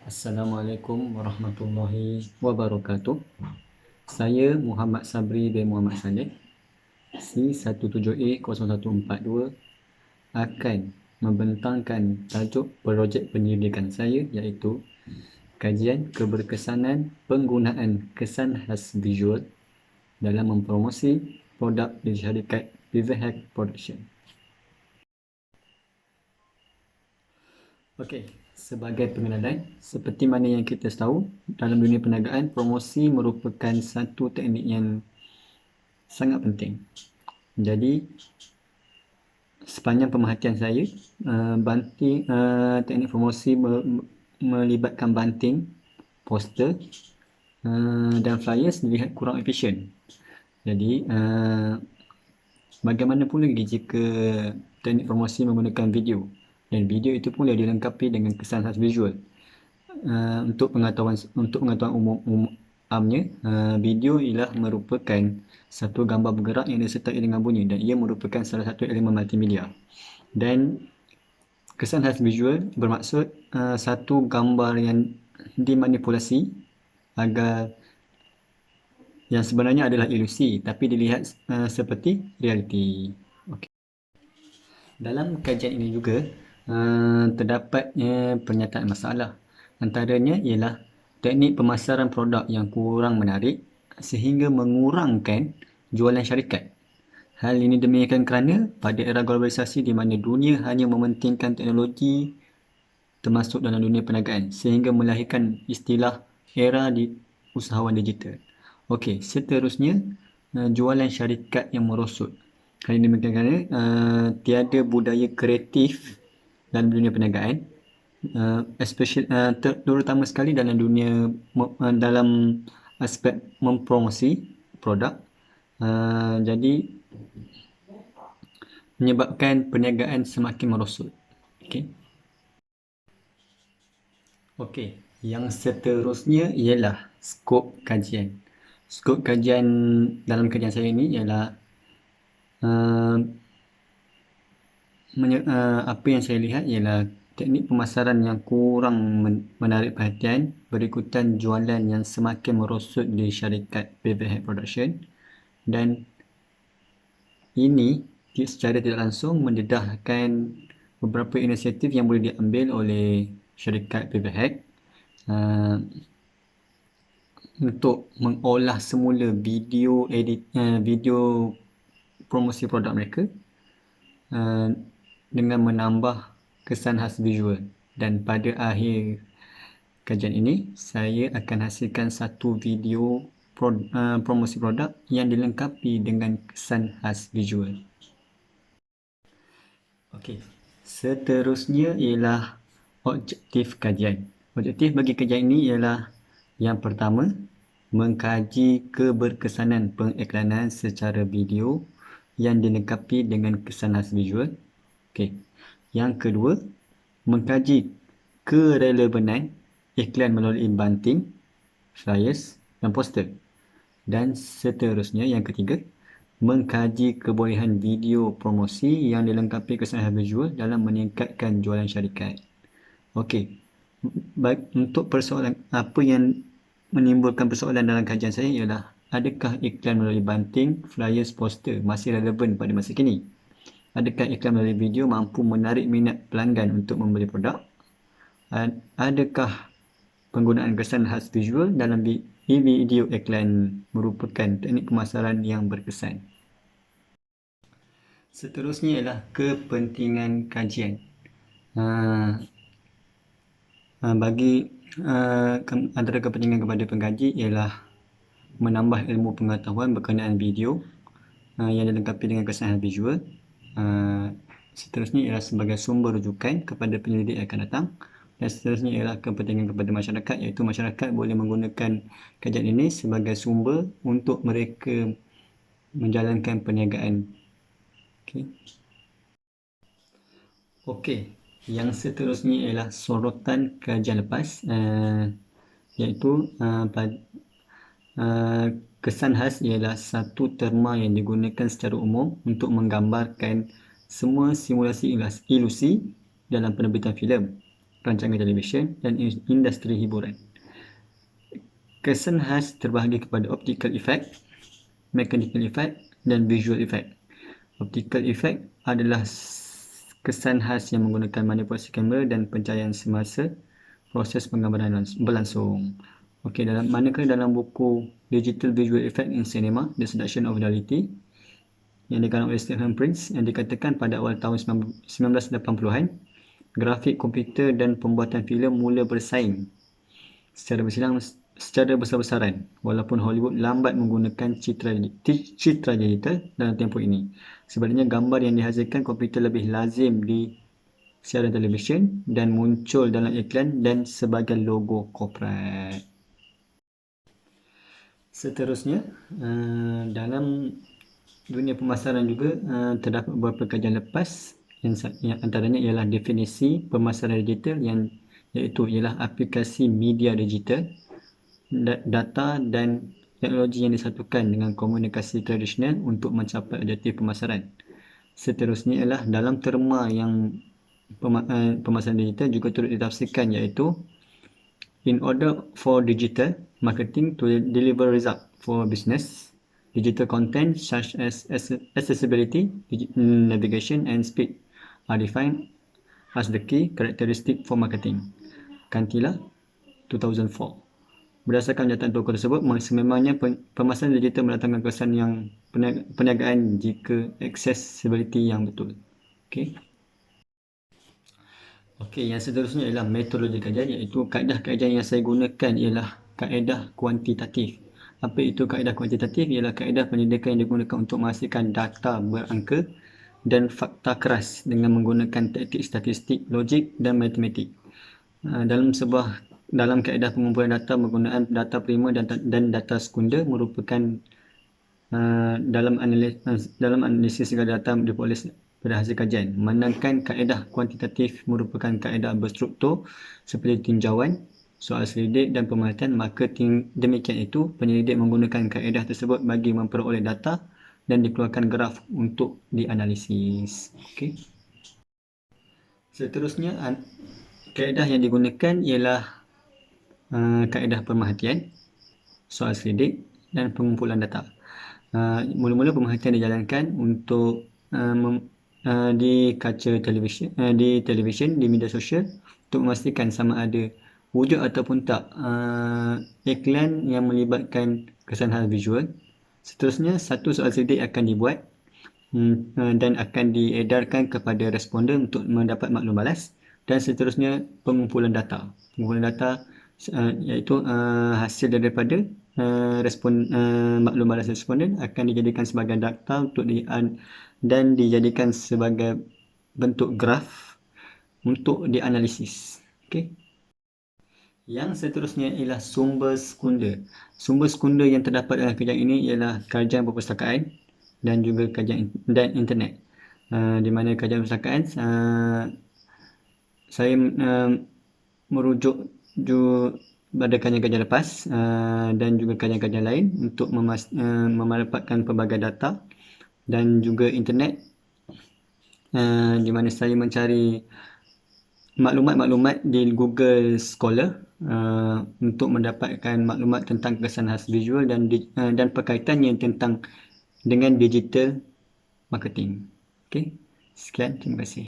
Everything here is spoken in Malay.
Assalamualaikum warahmatullahi wabarakatuh. Saya Muhammad Sabri bin Muhammad Saleh, C17A0142 akan membentangkan tajuk projek penyelidikan saya iaitu kajian keberkesanan penggunaan kesan khas visual dalam mempromosi produk di syarikat Beaverhack Production. Sebagai pengenalan, seperti mana yang kita tahu, dalam dunia perniagaan, promosi merupakan satu teknik yang sangat penting. Jadi, sepanjang pemerhatian saya, teknik promosi melibatkan banting, poster dan flyers dilihat kurang efisien. Jadi, bagaimana pula jika teknik promosi menggunakan video? Dan video itu pun dilengkapi dengan kesan khas visual. Untuk pengetahuan umumnya, video ialah merupakan satu gambar bergerak yang disertai dengan bunyi dan ia merupakan salah satu elemen multimedia. Dan kesan khas visual bermaksud satu gambar yang dimanipulasi agar yang sebenarnya adalah ilusi tapi dilihat seperti realiti. Dalam kajian ini juga terdapat pernyataan masalah. Antaranya ialah teknik pemasaran produk yang kurang menarik sehingga mengurangkan jualan syarikat. Hal ini demikian kerana pada era globalisasi di mana dunia hanya mementingkan teknologi termasuk dalam dunia perniagaan sehingga melahirkan istilah era usahawan digital. Seterusnya jualan syarikat yang merosot. Hal ini demikian kerana tiada budaya kreatif dalam dunia perniagaan, terutama sekali dalam dunia dalam aspek mempromosi produk. Jadi menyebabkan perniagaan semakin merosot. Yang seterusnya ialah skop kajian. Skop kajian dalam kajian saya ini ialah apa yang saya lihat ialah teknik pemasaran yang kurang menarik perhatian berikutan jualan yang semakin merosot di syarikat Beaverhack Production, dan ini secara tidak langsung mendedahkan beberapa inisiatif yang boleh diambil oleh syarikat Beaverhack untuk mengolah semula video promosi produk mereka dengan menambah kesan khas visual. Dan pada akhir kajian ini, saya akan hasilkan satu video promosi produk yang dilengkapi dengan kesan khas visual. Seterusnya ialah objektif kajian. Objektif bagi kajian ini ialah yang pertama, mengkaji keberkesanan pengiklanan secara video yang dilengkapi dengan kesan khas visual. Yang kedua, mengkaji kerelevanan iklan melalui banting, flyers dan poster. Dan seterusnya, yang ketiga, mengkaji kebolehan video promosi yang dilengkapi kesan khas visual dalam meningkatkan jualan syarikat. Untuk persoalan apa yang menimbulkan persoalan dalam kajian saya ialah adakah iklan melalui banting, flyers, poster masih relevan pada masa kini? Adakah iklan melalui video mampu menarik minat pelanggan untuk membeli produk? Adakah penggunaan kesan khas visual dalam video iklan merupakan teknik pemasaran yang berkesan? Seterusnya ialah kepentingan kajian. Antara kepentingan kepada pengkaji ialah menambah ilmu pengetahuan berkenaan video yang dilengkapi dengan kesan khas visual. Seterusnya ialah sebagai sumber rujukan kepada penyelidik yang akan datang, dan seterusnya ialah kepentingan kepada masyarakat, iaitu masyarakat boleh menggunakan kajian ini sebagai sumber untuk mereka menjalankan perniagaan. Yang seterusnya ialah sorotan kajian lepas, iaitu kesan khas ialah satu terma yang digunakan secara umum untuk menggambarkan semua simulasi ilusi dalam penerbitan filem. rancangan televisyen dan industri hiburan. Kesan khas terbahagi kepada optical effect, mechanical effect dan visual effect. Optical effect adalah kesan khas yang menggunakan manipulasi kamera dan pencahayaan semasa proses penggambaran berlangsung. Okey, manakala dalam buku Digital Visual Effect in Cinema, The Seduction of Reality yang dikarang oleh Stephen Prince yang dikatakan pada awal tahun 1980-an, grafik komputer dan pembuatan filem mula bersaing secara besar-besaran, walaupun Hollywood lambat menggunakan citra digital dalam tempoh ini. Sebaliknya, gambar yang dihasilkan komputer lebih lazim di siaran televisyen dan muncul dalam iklan dan sebagai logo korporat. Seterusnya, dalam dunia pemasaran juga terdapat beberapa kajian lepas yang antaranya ialah definisi pemasaran digital iaitu ialah aplikasi media digital, data dan teknologi yang disatukan dengan komunikasi tradisional untuk mencapai objektif pemasaran. Seterusnya ialah dalam terma yang pemasaran digital juga turut ditafsirkan iaitu in order for digital marketing to deliver result for business, digital content such as accessibility, navigation and speed are defined as the key characteristic for marketing. Cantillon 2004. Berdasarkan kenyataan tokoh tersebut, sememangnya pemasaran digital mendatangkan kesan yang perniagaan jika accessibility yang betul. Okey. Okey, yang seterusnya ialah metodologi kajian, iaitu kaedah kajian yang saya gunakan ialah kaedah kuantitatif. Apa itu kaedah kuantitatif? Ialah kaedah pendidikan yang digunakan untuk menghasilkan data berangka dan fakta keras dengan menggunakan teknik statistik, logik dan matematik. Dalam kaedah pengumpulan data menggunakan data primer dan data sekunder merupakan dalam analisis segala data diperoleh pada hasil kajian. Manakala kaedah kuantitatif merupakan kaedah berstruktur seperti tinjauan, soal selidik dan pemerhatian, maka demikian itu penyelidik menggunakan kaedah tersebut bagi memperoleh data dan dikeluarkan graf untuk dianalisis. Okey. Seterusnya, kaedah yang digunakan ialah kaedah pemerhatian, soal selidik dan pengumpulan data. Mula-mula pemerhatian dijalankan untuk di kaca televisyen, di media sosial untuk memastikan sama ada wujud ataupun tak iklan yang melibatkan kesan khas visual. Seterusnya, satu soal selidik akan dibuat dan akan diedarkan kepada responden untuk mendapat maklum balas, dan seterusnya pengumpulan data. Pengumpulan data iaitu hasil daripada maklum balas responden akan dijadikan sebagai data dan dijadikan sebagai bentuk graf untuk dianalisis. Okey. Yang seterusnya ialah sumber sekunder. Sumber sekunder yang terdapat dalam kajian ini ialah kajian perpustakaan dan juga kajian dan internet. Di mana kajian perpustakaan saya merujuk pada kajian-kajian lepas dan juga kajian-kajian lain untuk memanfaatkan pelbagai data, dan juga internet di mana saya mencari maklumat-maklumat di Google Scholar untuk mendapatkan maklumat tentang kesan khas visual dan perkaitannya dengan digital marketing. Okey, sekian, terima kasih.